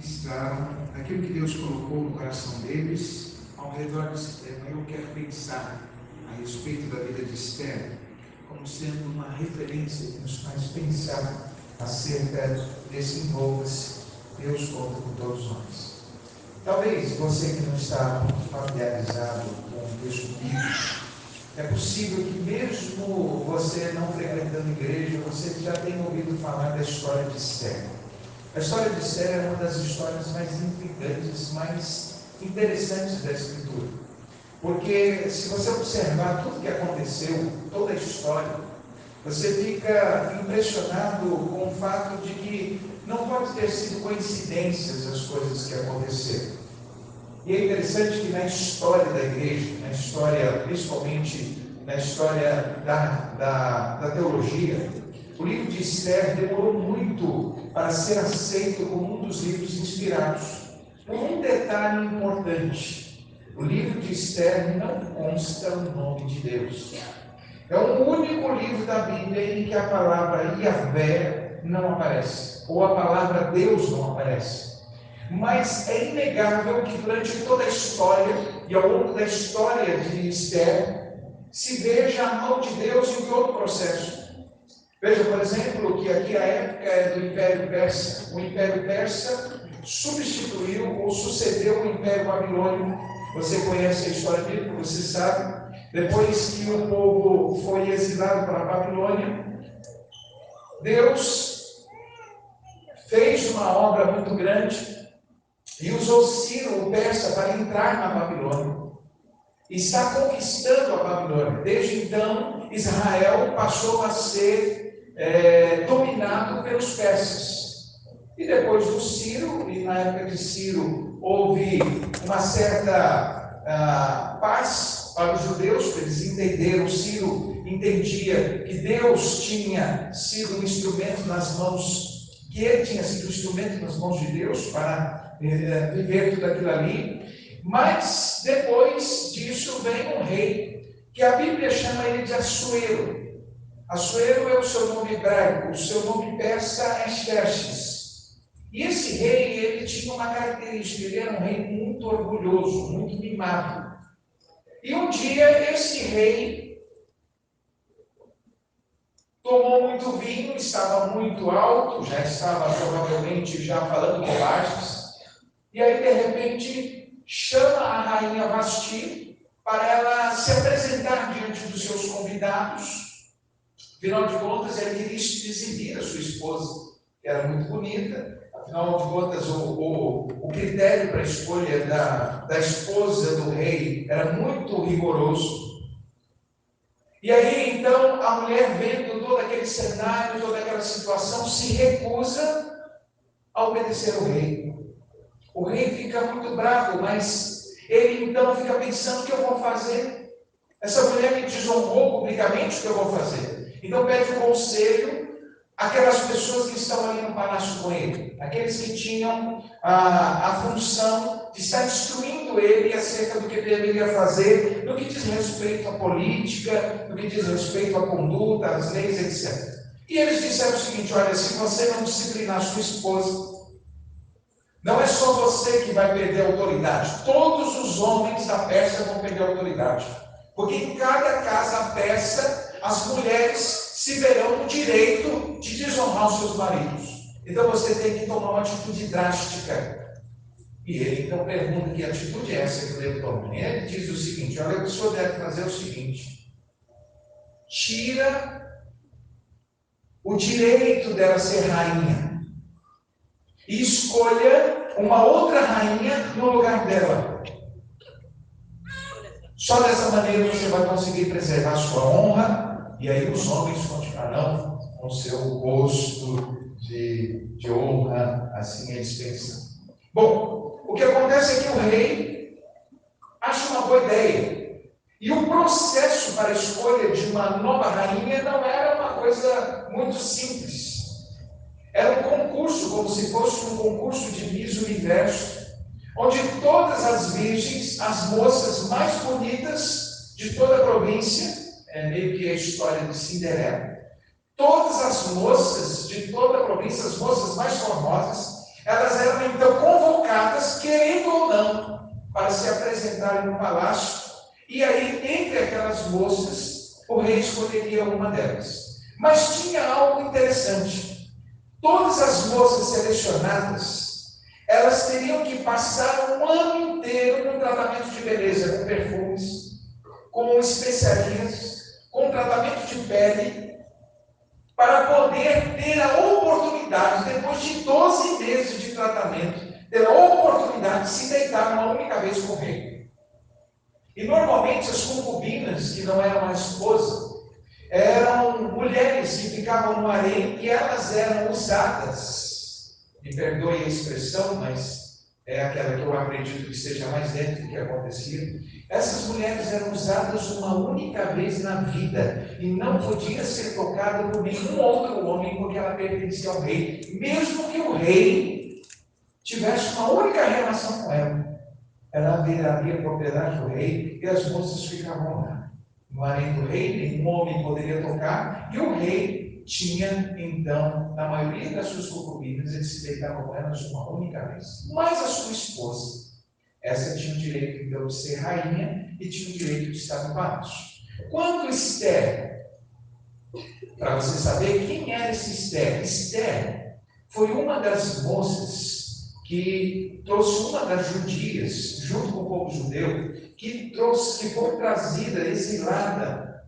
ministraram aquilo que Deus colocou no coração deles ao redor desse tema. Eu quero pensar a respeito da vida de Esther como sendo uma referência que nos faz pensar acerca desse envolva-se. Deus conta com todos nós. Talvez você que não está muito familiarizado com o texto bíblico, é possível que mesmo você não frequentando igreja, você já tenha ouvido falar da história de Esther. A história de Esther é uma das histórias mais intrigantes, mais interessantes da Escritura. Porque se você observar tudo que aconteceu, toda a história, você fica impressionado com o fato de que não pode ter sido coincidências as coisas que aconteceram. E é interessante que na história da igreja, na história, principalmente na história da teologia, o livro de Esther demorou muito para ser aceito como um dos livros inspirados. Por um detalhe importante: o livro de Esther não consta o nome de Deus. É o único livro da Bíblia em que a palavra Yahvé não aparece, ou a palavra Deus não aparece. Mas é inegável que durante toda a história, e ao longo da história de Esther, se veja a mão de Deus em todo o processo. Veja, por exemplo, que aqui a época é do Império Persa. O Império Persa substituiu ou sucedeu o Império Babilônico. Você conhece a história bíblica, você sabe. Depois que o povo foi exilado para a Babilônia, Deus fez uma obra muito grande e usou Ciro, o persa, para entrar na Babilônia. E está conquistando a Babilônia. Desde então, Israel passou a ser dominado pelos persas. E depois do Ciro, e na época de Ciro, houve uma certa paz para os judeus, porque eles entenderam, Ciro entendia que Deus tinha sido um instrumento nas mãos, que ele tinha sido um instrumento nas mãos de Deus para viver tudo aquilo ali. Mas depois disso vem um rei, que a Bíblia chama ele de Assuero. Assuero é o seu nome hebraico, o seu nome persa é Xerxes. E esse rei, ele tinha uma característica: ele era um rei muito orgulhoso, muito mimado. E um dia esse rei tomou muito vinho, estava muito alto, já estava provavelmente já falando bobagens. E aí, de repente, chama a rainha Vasti para ela se apresentar diante dos seus convidados. Afinal de contas, ele queria exibir a sua esposa, que era muito bonita. Afinal de contas, o critério para a escolha da esposa do rei era muito rigoroso. E aí, então, a mulher, vendo todo aquele cenário, toda aquela situação, se recusa a obedecer ao rei. O rei fica muito bravo, mas ele então fica pensando: o que eu vou fazer? Essa mulher me desonrou publicamente, o que eu vou fazer? Então pede conselho àquelas pessoas que estão ali no palácio com ele, aqueles que tinham a função de estar instruindo ele acerca do que ele deveria fazer, no que diz respeito à política, no que diz respeito à conduta, às leis, etc. E eles disseram o seguinte: olha, se você não disciplinar sua esposa, não é só você que vai perder a autoridade, todos os homens da Pérsia vão perder a autoridade. Porque em cada casa persa, as mulheres se verão no direito de desonrar os seus maridos. Então você tem que tomar uma atitude drástica. E ele então pergunta: que atitude é essa que eu devo tomar? E ele diz o seguinte: olha, o senhor deve fazer o seguinte: tira o direito dela ser rainha e escolha uma outra rainha no lugar dela. Só dessa maneira você vai conseguir preservar sua honra, e aí os homens continuarão com seu posto de honra, assim eles pensam. Bom, o que acontece é que o rei acha uma boa ideia. E o processo para a escolha de uma nova rainha não era uma coisa muito simples. Era um concurso, como se fosse um concurso de Miss Universo, onde todas as virgens, as moças mais bonitas de toda a província, meio que a história de Cinderela, todas as moças de toda a província, as moças mais famosas, Elas eram então convocadas, querendo ou não, para se apresentarem no palácio. E aí, entre aquelas moças, o rei escolheria uma delas. Mas tinha algo interessante. Todas as moças selecionadas, elas teriam que passar um ano inteiro com tratamento de beleza, com perfumes, com especiarias, com tratamento de pele, para poder ter a oportunidade, depois de 12 meses de tratamento, ter a oportunidade de se deitar uma única vez com o rei. E normalmente as concubinas, que não eram a esposa, eram mulheres que ficavam no harém e elas eram usadas, me perdoe a expressão, mas é aquela que eu acredito que seja mais dentro do que acontecia. Essas mulheres eram usadas uma única vez na vida e não podia ser tocada por nenhum outro homem porque ela pertencia ao rei, mesmo que o rei tivesse uma única relação com ela. Ela viraria propriedade do rei e as moças ficavam lá. No harém do rei, nenhum homem poderia tocar, e o rei tinha, então, na maioria das suas concubinas, ele se deitava com elas uma única vez. Mas a sua esposa, essa tinha o direito, então, de ser rainha e tinha o direito de estar no palácio. Quanto Esther, para você saber quem era esse Esther, Esther foi uma das moças que trouxe, uma das judias, junto com o povo judeu, que foi trazida, exilada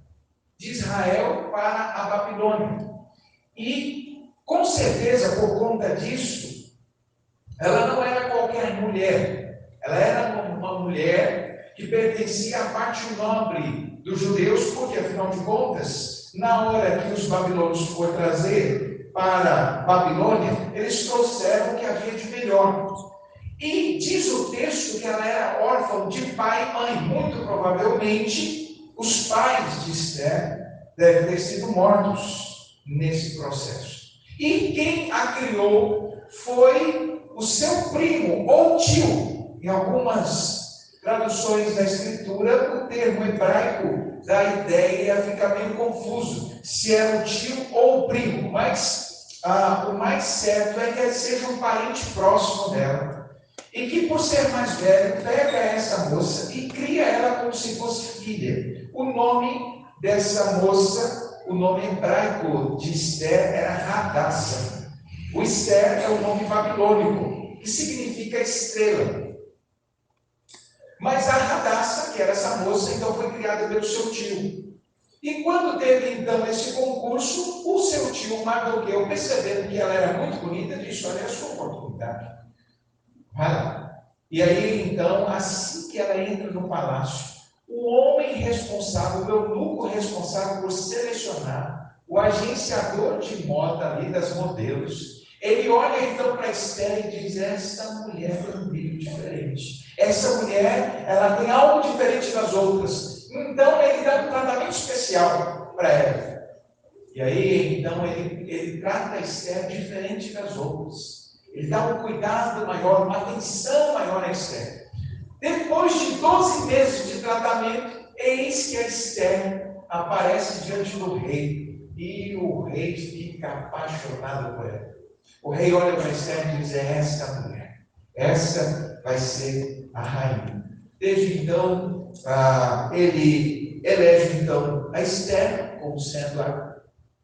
de Israel para a Babilônia. E, com certeza, por conta disso, ela não era qualquer mulher. Ela era uma mulher que pertencia à parte nobre dos judeus, porque, afinal de contas, na hora que os babilônios foram trazer para Babilônia, eles trouxeram o que havia de melhor. E diz o texto que ela era órfã de pai e mãe. Muito provavelmente, os pais de Esther devem ter sido mortos nesse processo. E quem a criou foi o seu primo ou tio. Em algumas traduções da Escritura, o termo hebraico da ideia fica meio confuso, se era o tio ou o primo, mas o mais certo é que seja um parente próximo dela. E que, por ser mais velho, pega essa moça e cria ela como se fosse filha. O nome dessa moça, o nome hebraico de Esther era Hadassah. O Esther é o nome babilônico, que significa estrela. Mas a Hadassah, que era essa moça, então foi criada pelo seu tio. E quando teve então esse concurso, o seu tio Mardoqueu, percebendo que ela era muito bonita, disse: olha, é a sua oportunidade. Vai lá. E aí, então, assim que ela entra no palácio, o homem responsável, o eunuco responsável por selecionar, o agenciador de moda ali das modelos, ele olha então para Esther e diz: essa mulher tem um brilho diferente. Essa mulher, ela tem algo diferente das outras. Então, ele dá um tratamento especial para ela. E aí, então, ele trata a Esther diferente das outras. Ele dá um cuidado maior, uma atenção maior a Esther. Depois de 12 meses de tratamento, eis que a Esther aparece diante do rei. E o rei fica apaixonado por ela. O rei olha para Esther e diz: é esta mulher. Essa vai ser a rainha. Desde então, ele elege então a Esther como sendo a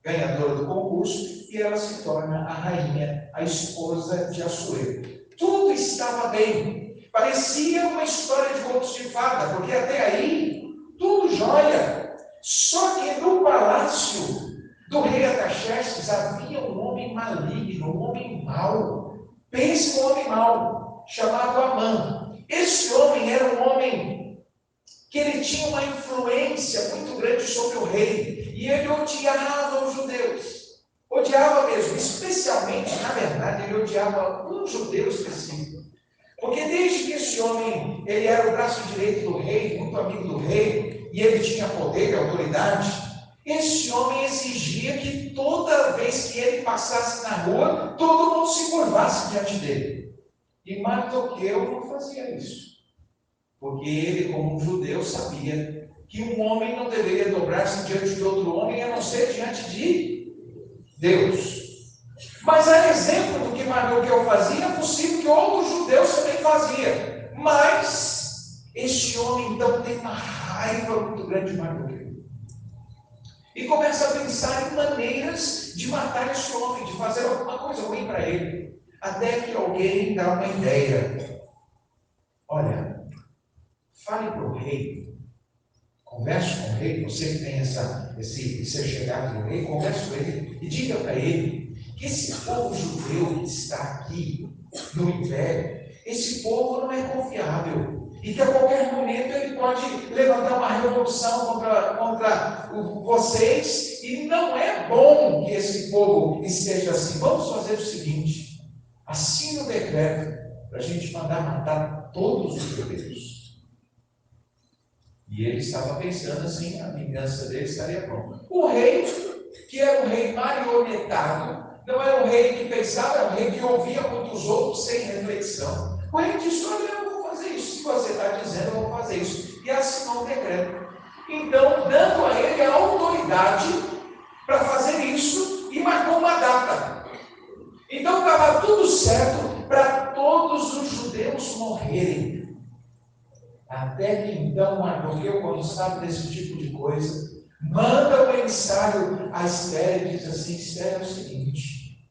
ganhadora do concurso, e ela se torna a rainha, a esposa de Assuero. Tudo estava bem. Parecia uma história de contos de fada, porque até aí, tudo jóia. Só que no palácio do rei Artaxerxes havia um homem maligno, um homem mau. Pense num homem mau, chamado Amã. Esse homem era um homem que ele tinha uma influência muito grande sobre o rei, e ele odiava os judeus. Odiava mesmo, especialmente, na verdade, ele odiava um judeu específico. Porque desde que esse homem, ele era o braço direito do rei, muito amigo do rei, e ele tinha poder e autoridade, esse homem exigia que toda vez que ele passasse na rua, todo mundo se curvasse diante dele. E Mardoqueu não fazia isso. Porque ele, como um judeu, sabia que um homem não deveria dobrar-se diante de outro homem, a não ser diante de Deus. Mas a exemplo do que Mardoqueu fazia, é possível que outros judeus também faziam. Mas este homem então tem uma raiva muito grande de Mardoqueu. E começa a pensar em maneiras de matar esse homem, de fazer alguma coisa ruim para ele. Até que alguém dá uma ideia. Olha, fale para o rei, converse com o rei, você que tem esse ser chegado no rei, converse com ele e diga para ele que esse povo judeu que está aqui no Império, esse povo não é confiável e que a qualquer momento ele pode levantar uma revolução contra vocês e não é bom que esse povo esteja assim. Vamos fazer o seguinte, assine o decreto para a gente mandar matar todos os judeus. E ele estava pensando assim, a vingança dele estaria pronta. O rei, que era um rei marionetado, não era um rei que pensava, era um rei que ouvia muitos outros sem reflexão. O rei disse, olha, eu vou fazer isso, se você está dizendo, eu vou fazer isso. E assinou um decreto. Então, dando a ele a autoridade para fazer isso, e marcou uma data. Então, estava tudo certo para todos os judeus morrerem. Até que então Mardoqueu, quando sabe desse tipo de coisa, manda o emissário a Esther e diz assim, Esther, é o seguinte,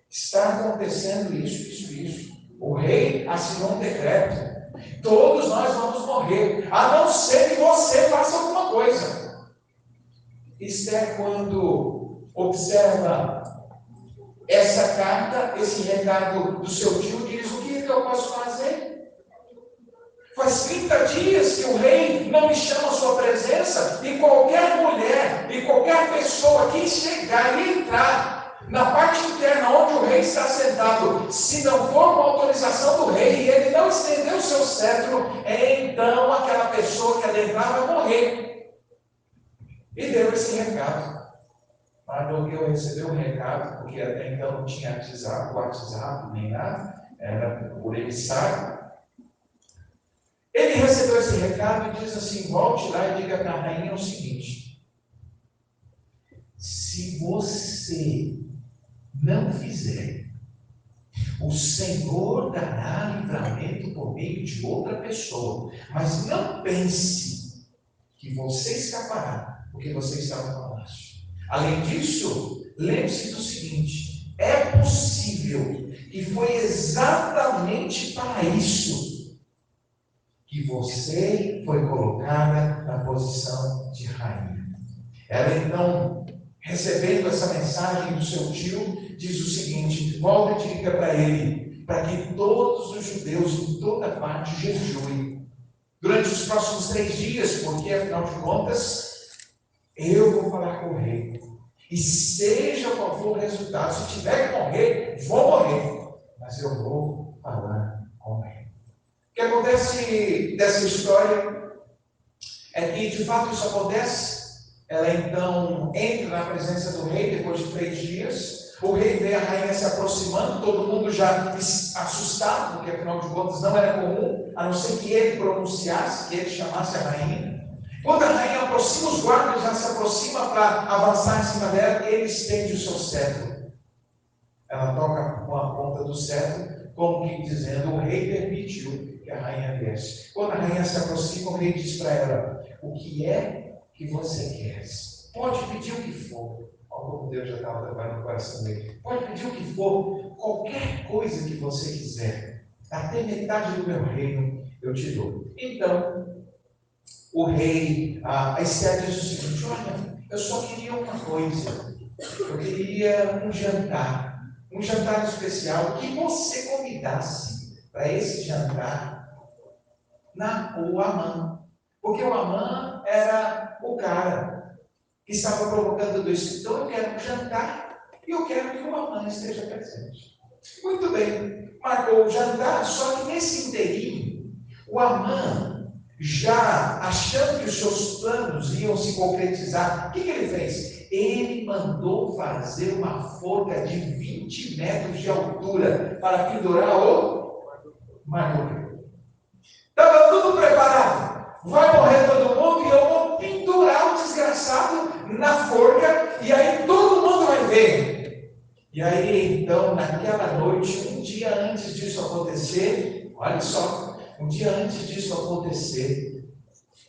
está acontecendo isso. O rei assinou um decreto, todos nós vamos morrer, a não ser que você faça alguma coisa. Esther, quando observa essa carta, esse recado do seu tio, diz, o que eu posso fazer? Faz 30 dias que o rei não me chama à sua presença, e qualquer mulher, e qualquer pessoa que chegar e entrar na parte interna onde o rei está sentado, se não for com autorização do rei, e ele não estender o seu cetro, então aquela pessoa que adentrar vai morrer. E deu esse recado. Mardoqueu recebeu o recado, porque até então não tinha WhatsApp nem nada, era por emissário. Ele recebeu esse recado e diz assim, volte lá e diga para a rainha o seguinte, se você não fizer, o Senhor dará livramento por meio de outra pessoa, mas não pense que você escapará, porque você está no palácio. Além disso, lembre-se do seguinte, é possível que foi exatamente para isso que você foi colocada na posição de rainha. Ela então, recebendo essa mensagem do seu tio, diz o seguinte, volta e diga para ele, para que todos os judeus em toda parte jejuem durante os próximos 3 dias, porque afinal de contas, eu vou falar com o rei. E seja qual for o resultado, se tiver que morrer, vou morrer, mas eu vou falar com o rei. O que acontece dessa história é que, de fato, isso acontece. Ela então entra na presença do rei depois de 3 dias. O rei vê a rainha se aproximando, todo mundo já assustado, porque afinal de contas não era comum, a não ser que ele pronunciasse, que ele chamasse a rainha. Quando a rainha aproxima, os guardas já se aproximam para avançar em cima dela, ele estende o seu cetro. Ela toca com a ponta do cetro, como que dizendo, o rei permitiu que a rainha viesse. Quando a rainha se aproxima, o rei diz para ela, o que é que você quer? Pode pedir o que for. Olha como Deus já estava trabalhando no coração dele. Pode pedir o que for, qualquer coisa que você quiser. Até metade do meu reino eu te dou. Então, o rei, a Esther diz o seguinte, olha, eu só queria uma coisa. Eu queria um jantar especial, que você convidasse para esse jantar o Amã, porque o Amã era o cara que estava provocando tudo isso. Então eu quero um jantar e eu quero que o Amã esteja presente. Muito bem, marcou o jantar, só que nesse inteirinho, o Amã, já achando que os seus planos iam se concretizar, o que ele fez? Ele mandou fazer uma forca de 20 metros de altura para pendurar o Mardoqueu. Estava tudo preparado. Vai morrer todo mundo e eu vou pendurar o desgraçado na forca e aí todo mundo vai ver. E aí, então, naquela noite, um dia antes disso acontecer, olha só, um dia antes disso acontecer,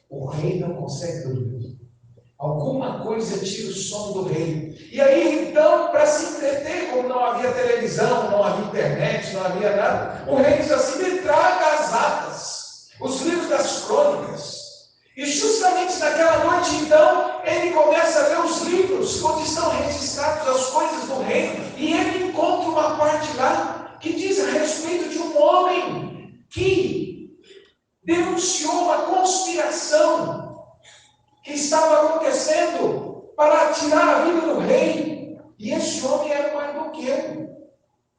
o rei não consegue dormir. Alguma coisa tira o sono do rei. E aí, então, para se entreter, como não havia televisão, não havia internet, não havia nada, o rei diz assim: me traga as atas, os livros das crônicas. E justamente naquela noite, então, ele começa a ler os livros onde estão registradas as coisas do reino, e ele encontra uma parte lá que diz a respeito de um homem que denunciou uma conspiração que estava acontecendo para tirar a vida do rei. E esse homem era um Mardoqueu,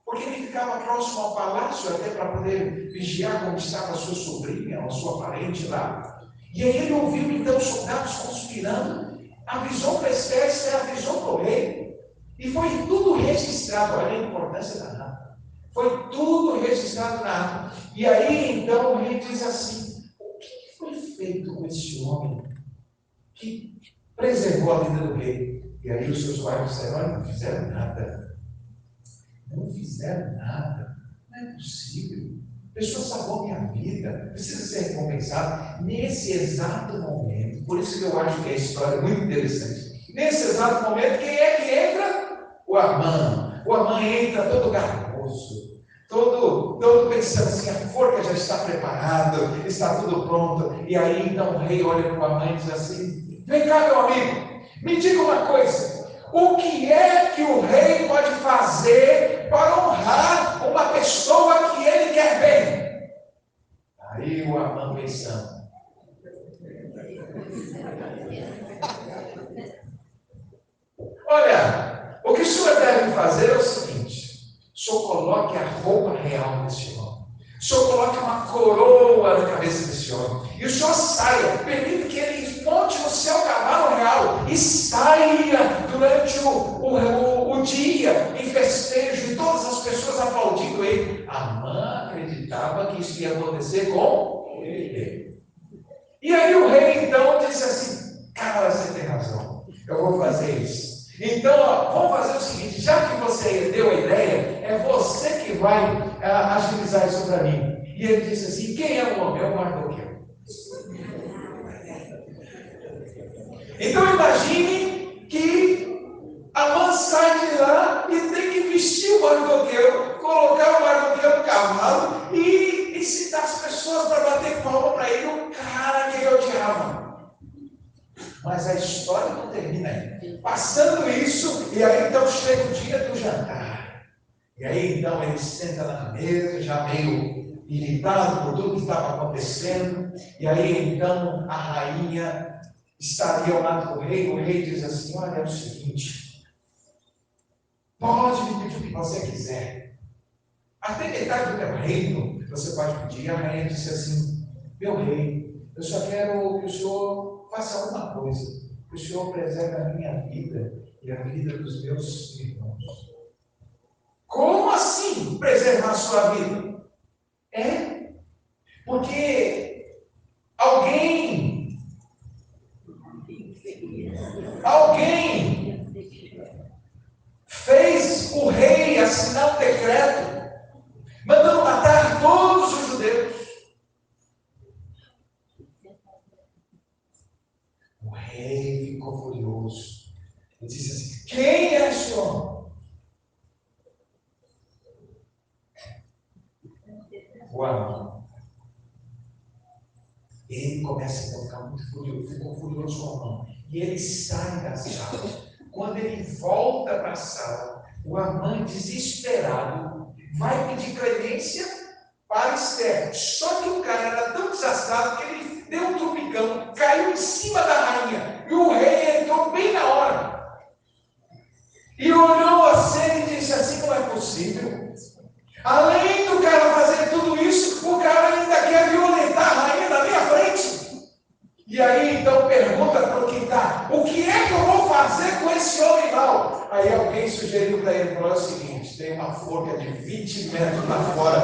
porque ele ficava próximo ao palácio até para poder vigiar como estava a sua sobrinha, a sua parente lá. E aí ele ouviu então os soldados conspirando, avisou para Esther, Esther avisou para o rei, e foi tudo registrado. Olha a importância da ata. Foi tudo registrado na ata. E aí então o rei diz assim: o que foi feito com esse homem que preservou a vida do rei? E aí os seus guardas disseram: olha, não fizeram nada. Não fizeram nada. Não é possível. A pessoa salvou minha vida, precisa ser recompensada. Nesse exato momento, por isso que eu acho que a história é muito interessante. Nesse exato momento, quem é que entra? O Amã. O Amã entra todo garboso, todo pensando assim: a forca já está preparada, está tudo pronto. E aí então o rei olha para o Amã e diz assim: vem cá, meu amigo, me diga uma coisa. O que é que o rei pode fazer para honrar uma pessoa que ele quer bem? Aí o Amã pensando: olha, o que o senhor deve fazer é o seguinte: o senhor coloque a roupa real desse homem, o senhor coloque uma coroa na cabeça desse homem, e o senhor saia, permita que ele monte no seu cavalo real e saia durante o dia em festejo, e todas as pessoas aplaudindo ele. Amã acreditava que isso ia acontecer com ele. E aí o rei então disse assim: cara, você tem razão, eu vou fazer isso. Então, vamos fazer o seguinte: já que você deu a ideia, é você que vai agilizar isso para mim. E ele disse assim: quem é o homem? É o Mardoqueu. Então imagine que Amã sai de lá e tem que vestir o Mardoqueu, colocar o Mardoqueu no cavalo e incitar as pessoas para bater palma para ele, o cara que ele odiava. Mas a história não termina aí. Passando isso, e aí então chega o dia do jantar. E aí então ele senta na mesa, já meio irritado por tudo que estava acontecendo. E aí então a rainha estaria ao lado do rei. O rei diz assim: olha, é o seguinte, pode me pedir o que você quiser. Até metade do meu reino você pode pedir. E a rainha disse assim: meu rei, eu só quero que o senhor faça uma coisa, que o senhor preserve a minha vida e a vida dos meus irmãos. Como assim preservar a sua vida? Porque alguém fez o rei assinar um decreto mandando matar todos os judeus. O rei ficou furioso e disse assim: quem é esse homem? O Amã. Ele começa então a ficar muito furioso, ficou furioso com o Amã. E ele sai da sala. Quando ele volta para a sala, o Amã, desesperado, vai pedir clemência para Esther. Só que o cara era tão desastrado que ele deu um tropicão, caiu em cima da rainha. E o rei entrou bem na hora. E olhou a cena e disse assim: não é possível. Além do cara fazer tudo isso, o cara ainda quer violentar a rainha na minha frente. E aí então pergunta para quem está: o que é que eu vou fazer com esse homem mau? Aí alguém sugeriu para ele: é o seguinte, tem uma forca de 20 metros lá fora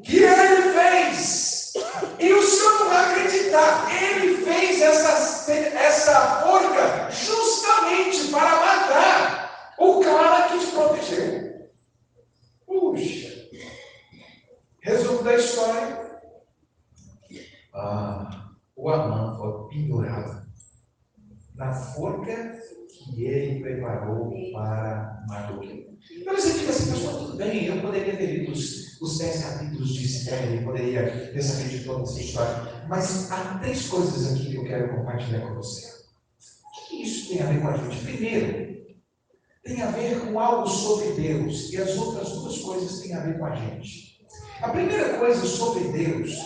que ele fez, e o senhor não vai acreditar, ele fez essa forca justamente para matar O cara que te protegeu. Puxa. Resumo da história. O Amã foi pendurado na forca que ele preparou para Mardoqueu. Então você fica assim, mas tudo bem, eu poderia ter lido os 10 capítulos de Esther, eu poderia ter sabido de toda essa história, mas há 3 coisas aqui que eu quero compartilhar com você. O que isso tem a ver com a gente? Primeiro, tem a ver com algo sobre Deus, e as outras 2 coisas têm a ver com a gente. A primeira coisa sobre Deus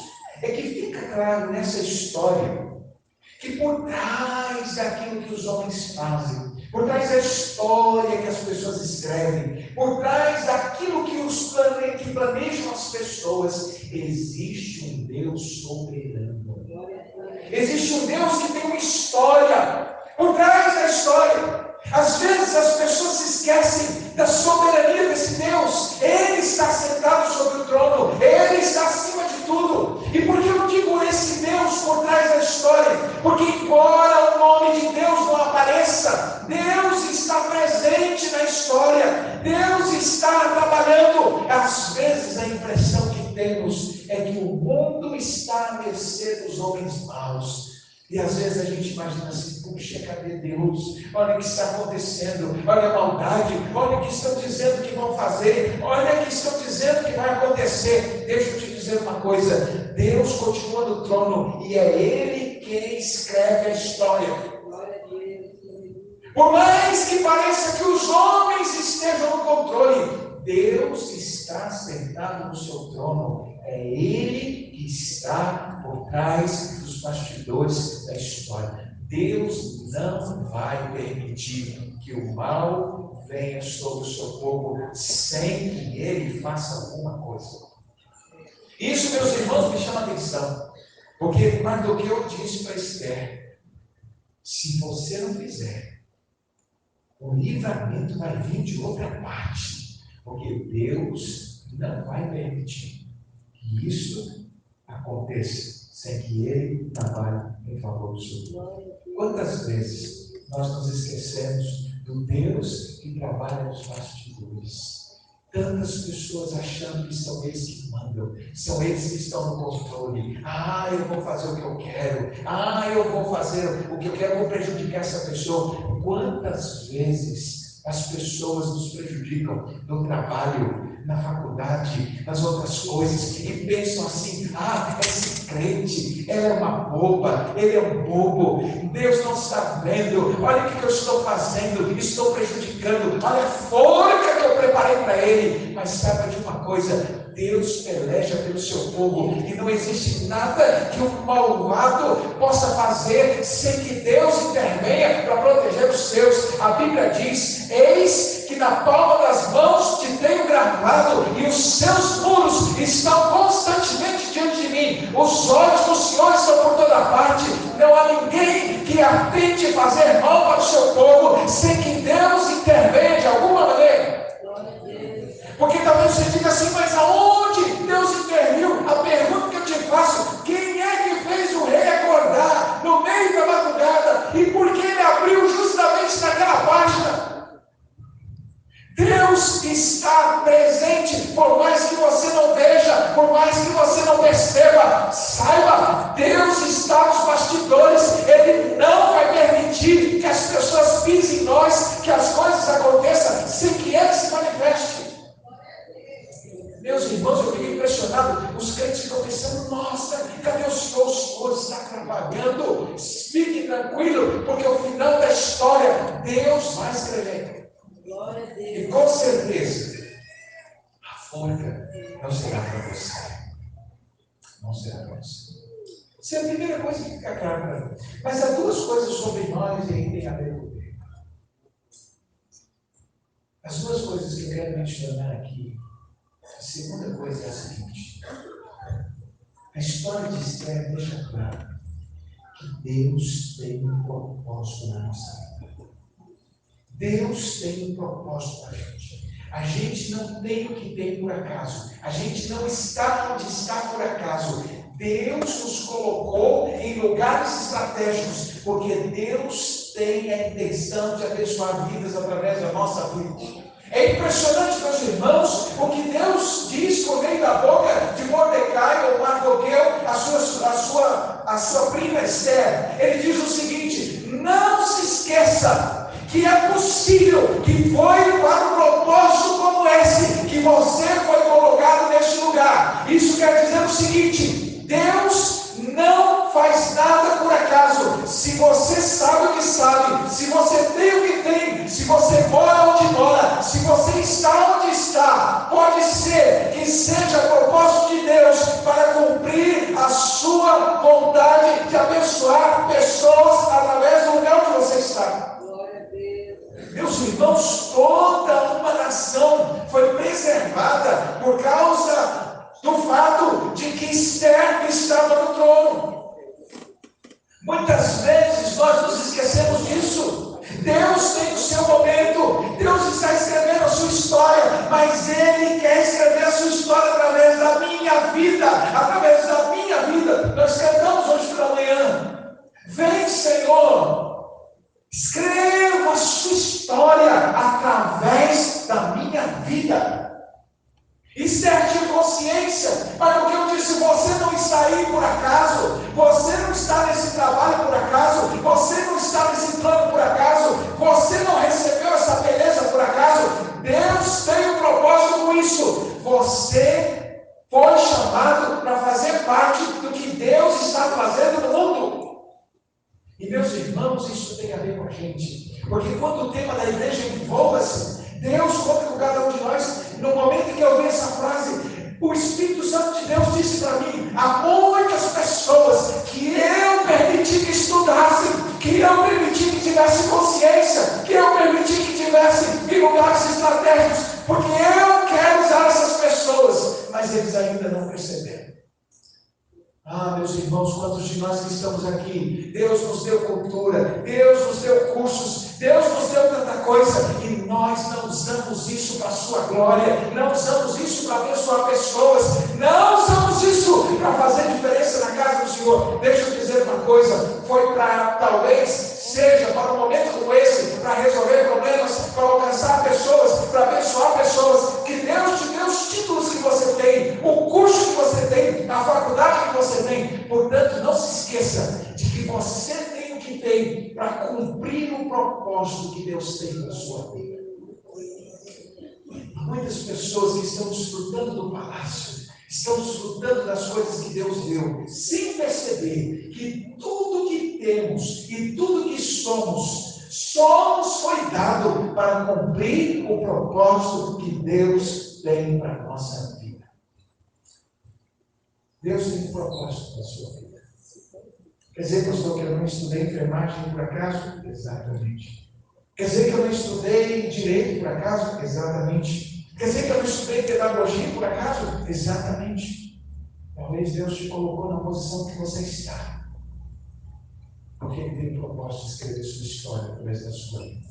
é que fica claro nessa história que por trás daquilo que os homens fazem, por trás da história que as pessoas escrevem, por trás daquilo que planejam as pessoas, existe um Deus soberano. Existe um Deus que tem uma história por trás da história. Às vezes as pessoas se esquecem da soberania desse Deus. Ele está sentado sobre o trono, Ele está acima de tudo. E por que eu digo esse Deus por trás da história? Porque embora o nome de Deus não apareça, Deus está presente na história, Deus está trabalhando. Às vezes a impressão que temos é que o mundo está à mercê dos homens maus. E às vezes a gente imagina assim, puxa, cadê Deus? Olha o que está acontecendo, olha a maldade, olha o que estão dizendo que vão fazer, olha o que estão dizendo que vai acontecer. Deixa eu te dizer uma coisa, Deus continua no trono e é Ele quem escreve a história. Por mais que pareça que os homens estejam no controle, Deus está sentado no seu trono. É Ele que está por trás dos bastidores da história. Deus não vai permitir que o mal venha sobre o seu povo sem que Ele faça alguma coisa. Isso, meus irmãos, me chama a atenção. Porque Mardoqueu disse para Esther: se você não fizer, o livramento vai vir de outra parte, porque Deus não vai permitir que isso aconteça sem que Ele trabalhe em favor do seu povo. Quantas vezes nós nos esquecemos do Deus que trabalha nos bastidores? Tantas pessoas achando que são eles que mandam, são eles que estão no controle. Eu vou fazer o que eu quero, eu vou fazer o que eu quero, vou prejudicar essa pessoa. Quantas vezes as pessoas nos prejudicam no trabalho, na faculdade, nas outras coisas, e pensam assim: esse crente, ela é uma boba, ele é um bobo, Deus não está vendo, olha o que eu estou fazendo, estou prejudicando, olha a forca que eu preparei para ele. Mas saiba de uma coisa, Deus peleja pelo seu povo, e não existe nada que um malvado possa fazer sem que Deus intervenha para proteger os seus. A Bíblia diz: eis que na palma das mãos te tenho gravado, e os seus muros estão constantemente diante de mim. Os olhos do Senhor estão por toda parte. Não há ninguém que atente fazer mal para o seu povo sem que Deus intervenha de alguma maneira. Porque talvez você diga assim: mas aonde Deus interviu? A pergunta que eu te faço: quem é que fez o rei acordar no meio da madrugada? E por que ele abriu justamente naquela página? Deus está presente, por mais que você não veja, por mais que você não perceba. Saiba, Deus está nos bastidores. Ele não vai permitir que as pessoas pisem em nós, que as coisas aconteçam sem que Ele se manifeste. Meus irmãos, eu fiquei impressionado. Os crentes ficam pensando: nossa, cadê o Senhor? O Senhor está trabalhando. Fique tranquilo, porque o final da história Deus vai escrever. E com certeza a forca não será para você. Não será para você. Essa é a primeira coisa que fica clara para mim. Mas há 2 coisas sobre nós e aí tem a ver com Deus. As 2 coisas que eu quero mencionar aqui. A segunda coisa é a seguinte: a história de Esther deixa claro que Deus tem um propósito na nossa vida. Deus tem um propósito para a gente. A gente não tem o que tem por acaso. A gente não está onde está por acaso. Deus nos colocou em lugares estratégicos, porque Deus tem a intenção de abençoar vidas através da nossa vida. É impressionante, meus irmãos, o que Deus diz por meio da boca de Mordecai ou Mardoqueu, a sua prima Esther. Ele diz o seguinte: não se esqueça que é possível que foi para um propósito como esse que você foi colocado neste lugar. Isso quer dizer o seguinte: Deus não faz nada por acaso. Se você sabe o que sabe, se você tem o que tem, se você mora onde mora, se você está onde está, pode ser que seja propósito de Deus para cumprir a sua vontade de abençoar pessoas através do lugar onde você está. Meus irmãos, toda uma nação foi preservada por causa do fato de que Esther estava no trono. Muitas vezes nós nos esquecemos disso. Deus tem o seu momento, Deus está escrevendo a sua história, mas Ele quer escrever a sua história através da minha vida, através da minha vida. Nós cantamos hoje pela manhã: vem, Senhor, escreva a sua história através da minha vida. Esther tinha consciência, mas o que eu disse: você não está aí por acaso, você não está nesse trabalho por acaso, você não está nesse plano por acaso, você não recebeu essa beleza por acaso. Deus tem um propósito com isso. Você foi chamado para fazer parte do que Deus está fazendo no mundo. E meus irmãos, isso tem a ver com a gente, porque quando o tema da igreja envolva-se, Deus coloca em cada um de nós. No momento em que eu vi essa frase, o Espírito Santo de Deus disse para mim: há muitas pessoas que eu permiti que estudassem, que eu permiti que tivessem consciência, que eu permiti que tivessem em lugares estratégicos, porque eu quero usar essas pessoas, mas eles ainda não perceberam. Ah, meus irmãos, quantos de nós que estamos aqui, Deus nos deu cultura, Deus nos deu cursos, Deus nos deu tanta coisa, e nós não usamos isso para a sua glória, não usamos isso para abençoar pessoas, não usamos isso para fazer diferença na casa do Senhor. Deixa eu dizer uma coisa: foi para, talvez seja para um momento como esse, para resolver problemas, para alcançar pessoas, para abençoar pessoas, que Deus te deu os títulos que você tem, o curso que você tem, a faculdade que você tem. Portanto, não se esqueça de que você tem o que tem para cumprir o propósito que Deus tem na sua vida. Há muitas pessoas que estão desfrutando do palácio, estão desfrutando das coisas que Deus deu, sem perceber que tudo que temos e tudo que somos, só nos foi dado para cumprir o propósito que Deus tem para a nossa vida. Deus tem um propósito para a sua vida. Quer dizer, pastor, que eu não estudei enfermagem por acaso? Exatamente. Quer dizer que eu não estudei direito por acaso? Exatamente. Quer dizer que eu não estudei pedagogia por acaso? Exatamente. Talvez Deus te colocou na posição que você está, porque Ele tem o propósito de escrever sua história através da sua vida.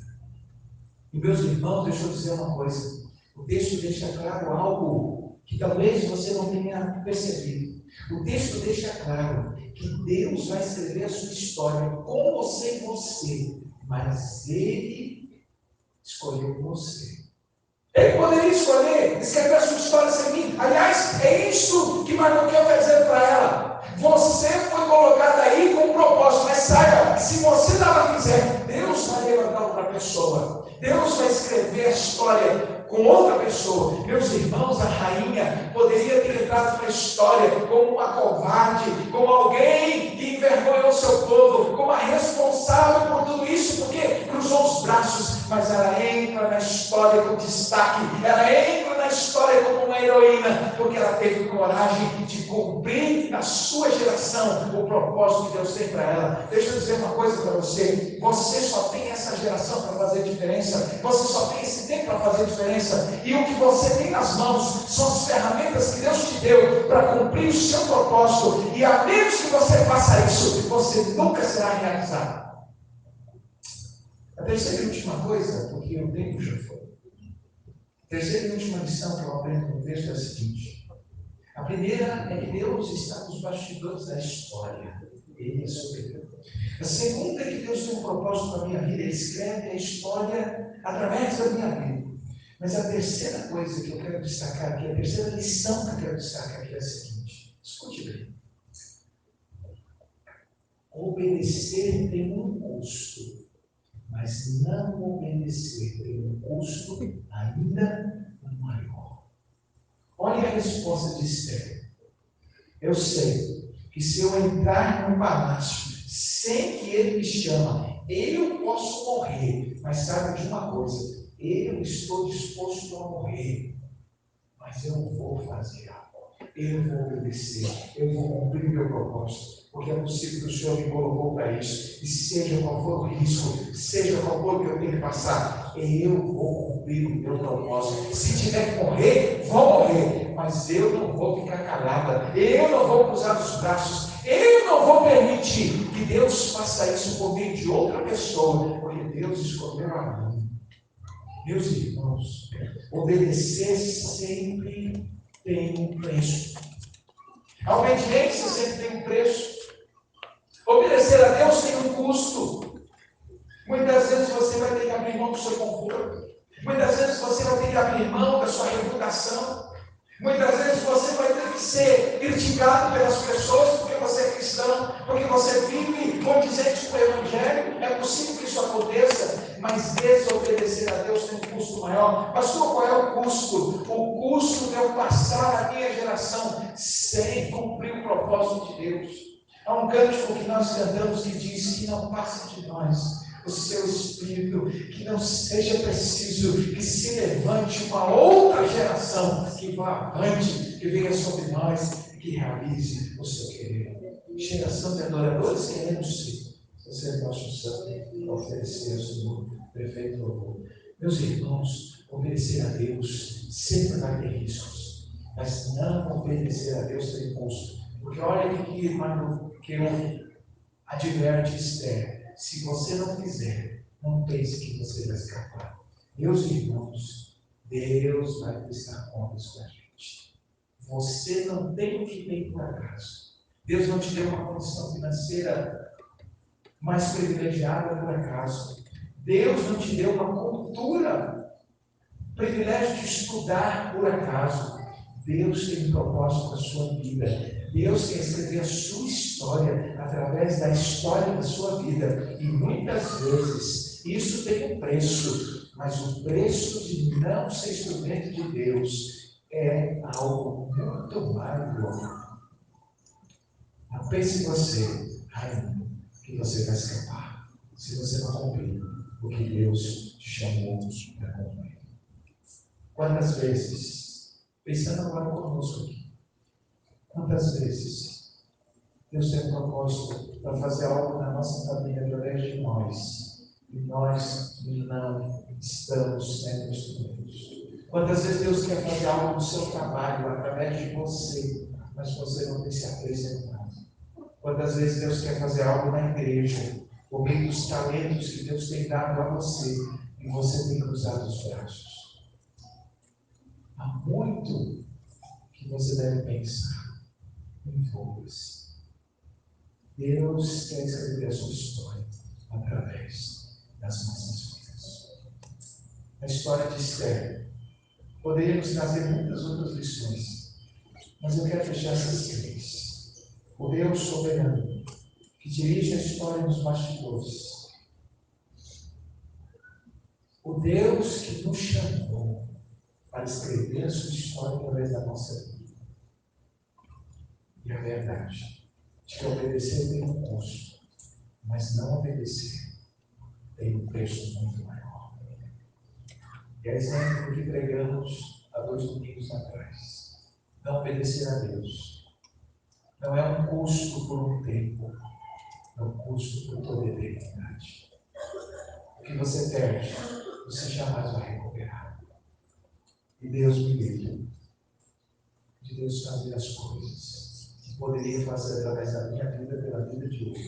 E meus irmãos, deixa eu dizer uma coisa: o texto deixa claro algo que talvez você não tenha percebido. O texto deixa claro que Deus vai escrever a sua história com você e você, mas Ele escolheu você. Ele poderia escolher escrever a sua história sem mim. Aliás, é isso que Mardoqueu está dizendo para ela: você foi colocado aí com um propósito, mas saiba que se você não quiser, Deus vai levantar outra pessoa, Deus vai escrever a história com outra pessoa. Meus irmãos, a rainha poderia ter entrado na história como uma covarde, como alguém que envergonhou o seu povo, como a responsável por tudo isso, porque cruzou os braços, mas ela entra na história com destaque, ela entra na história como uma heroína, porque ela teve coragem de cumprir na sua geração o propósito que Deus tem para ela. Deixa eu dizer uma coisa para você: você só tem essa geração para fazer diferença, você só tem esse tempo para fazer diferença, e o que você tem nas mãos são as ferramentas que Deus te deu para cumprir o seu propósito, e a menos que você faça isso, você nunca será realizado. A terceira e última coisa, porque o tempo já foi. A terceira e última lição que eu aprendo no texto é a seguinte: a primeira é que Deus está nos bastidores da história. Ele é soberano. A segunda é que Deus tem um propósito para a minha vida. Ele escreve a história através da minha vida. Mas a terceira coisa que eu quero destacar aqui, a terceira lição que eu quero destacar aqui é a seguinte. Escute bem. Obedecer tem um custo, mas não obedecer tem um custo ainda maior. Olha a resposta de Esther. Eu sei que se eu entrar no palácio sem que ele me chame, eu posso morrer. Mas sabe de uma coisa? Eu estou disposto a morrer, mas eu não vou fazer algo. Eu vou obedecer, eu vou cumprir o meu propósito, porque é possível que o Senhor me colocou para isso, e seja qual for o risco, seja qual for o que eu tenho que passar, eu vou cumprir o meu propósito. Se tiver que morrer, vou morrer, mas eu não vou ficar calada, eu não vou cruzar os braços, eu não vou permitir que Deus faça isso por meio de outra pessoa, porque Deus escolheu a mim. Meus irmãos, obedecer sempre tem um preço. A obediência sempre tem um preço. Obedecer a Deus tem um custo. Muitas vezes você vai ter que abrir mão do seu conforto. Muitas vezes você vai ter que abrir mão da sua reputação. Muitas vezes você vai ter que ser criticado pelas pessoas porque você é cristão, porque você vive condizente com o Evangelho. É possível que isso aconteça, mas desobedecer a Deus tem um custo maior. Pastor, qual é o custo? O custo de eu passar a minha geração sem cumprir o propósito de Deus. Há um cântico que nós cantamos que diz que não passe de nós o seu Espírito, que não seja preciso que se levante uma outra geração que vá avante, que venha sobre nós e que realize o seu querer. Geração de adoradores queremos ser. Você é nosso santo, oferecer ao Senhor perfeito louvor. Meus irmãos, obedecer a Deus sempre vai ter riscos, mas não obedecer a Deus tem custo. Porque olha o que eu adverte Esther. Se você não fizer, não pense que você vai escapar. Meus irmãos, Deus vai prestar contas com a gente. Você não tem o que tem por acaso. Deus não te deu uma condição financeira mais privilegiada por acaso. Deus não te deu uma cultura, privilégio de estudar por acaso. Deus tem um propósito na sua vida. Deus quer escrever a sua história através da história da sua vida. E muitas vezes isso tem um preço, mas o preço de não ser instrumento de Deus é algo muito maior. Não pense você, Raimundo, que você vai escapar se você não cumprir o que Deus te chamou para cumprir. Quantas vezes, pensando agora conosco aqui, quantas vezes Deus tem um propósito para fazer algo na nossa família através de nós, e nós não estamos sendo instrumentos. Quantas vezes Deus quer fazer algo no seu trabalho através de você, mas você não tem se apresentado? Quantas vezes Deus quer fazer algo na igreja, por meio dos talentos que Deus tem dado a você, e você tem cruzado os braços? Há muito que você deve pensar. Envolva-se. Deus quer escrever a sua história através das nossas vidas. A história de Esther poderíamos trazer muitas outras lições, mas eu quero fechar essas três. O Deus soberano, que dirige a história nos bastidores. O Deus que nos chamou para escrever a sua história através da nossa vida. E a verdade de que obedecer tem um custo, mas não obedecer tem um preço muito maior. E é exemplo que pregamos há 2 domingos atrás. Não obedecer a Deus não é um custo por um tempo, é um custo por toda a eternidade. O que você perde, você jamais vai recuperar. E Deus me livre de Deus fazer as coisas que poderia fazer através da minha vida, pela vida de outro.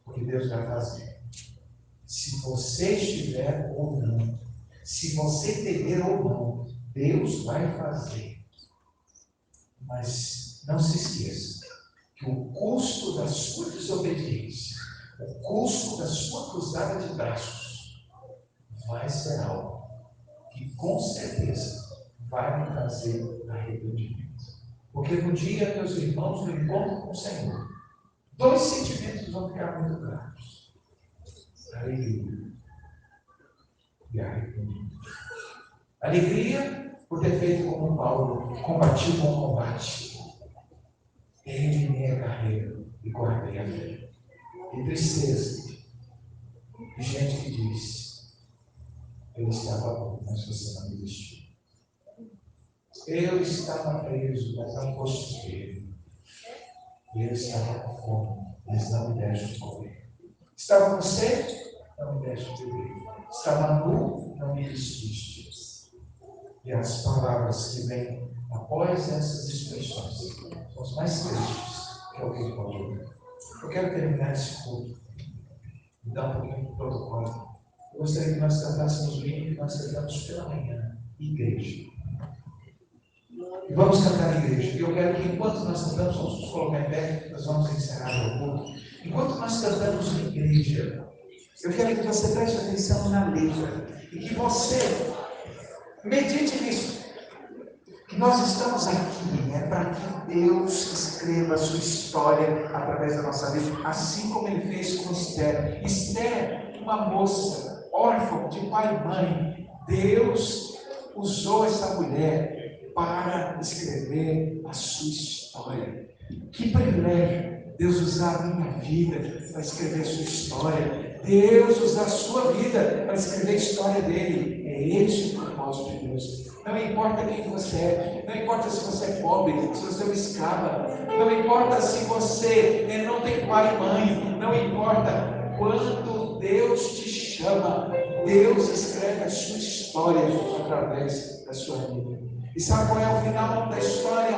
Porque Deus vai fazer. Se você estiver ou não, se você temer ou não, Deus vai fazer. Mas não se esqueça que o custo da sua desobediência, o custo da sua cruzada de braços, vai ser algo que com certeza vai me trazer arrependimento. Porque no dia, meus irmãos, do encontro com o Senhor, dois sentimentos vão ficar muito claros: alegria e arrependimento. Alegria por ter feito como Paulo, combati o bom combate, terminei a carreira e guardei a fé. E tristeza de gente que diz: eu estava bom, mas você não me vestiu. Eu estava preso, mas não costeiro. Eu estava com fome, mas não me deste de comer. Estava com sede, não me deste de beber. Estava nu, não me vestiste. E as palavras que vêm após essas expressões são as mais tristes que alguém pode ouvir. Eu quero terminar esse culto e dar um pouquinho de protocolo. Eu gostaria que nós cantássemos o hino que nós cantamos pela manhã, igreja. E vamos cantar a igreja. E eu quero que enquanto nós cantamos, vamos nos colocar em pé, nós vamos encerrar o culto. Enquanto nós cantamos a igreja, eu quero que você preste atenção na letra e que você medite nisso. Que nós estamos aqui para que Deus escreva a sua história através da nossa vida, assim como Ele fez com Esther. Esther, uma moça órfã de pai e mãe, Deus usou essa mulher para escrever a sua história. Que privilégio Deus usar a minha vida para escrever a sua história. Deus usar a sua vida para escrever a história dele. É esse o propósito de Deus. Não importa quem você é, não importa se você é pobre, se você é uma escrava, não importa se você não tem pai e mãe, não importa. Quando Deus te chama, Deus escreve a sua história através da sua vida. E sabe qual é o final da história?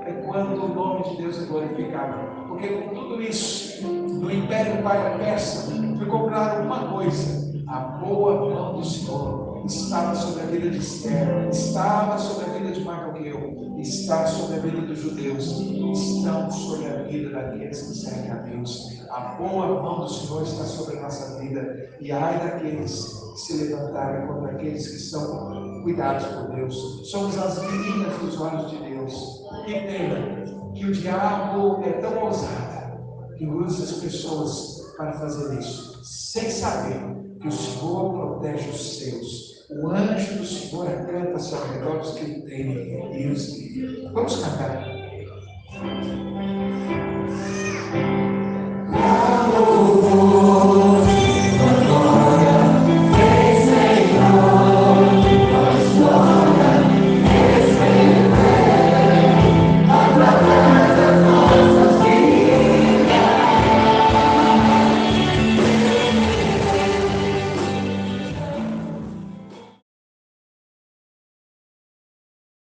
É quando o nome de Deus é glorificado. Porque com tudo isso, no Império Persa, ficou claro uma coisa: a boa mão do Senhor estava sobre a vida de Esther, estava sobre a vida de Mardoqueu, está sobre a vida dos judeus, estão sobre a vida daqueles que servem a Deus. A boa mão do Senhor está sobre a nossa vida, e ai daqueles que se levantarem contra aqueles que são cuidados por Deus. Somos as meninas dos olhos de Deus. Que pena que o diabo é tão ousado que usa as pessoas para fazer isso, sem saber que o Senhor protege os seus. O anjo do Senhor acampa-se ao redor dos que o temem e os guia. Vamos cantar.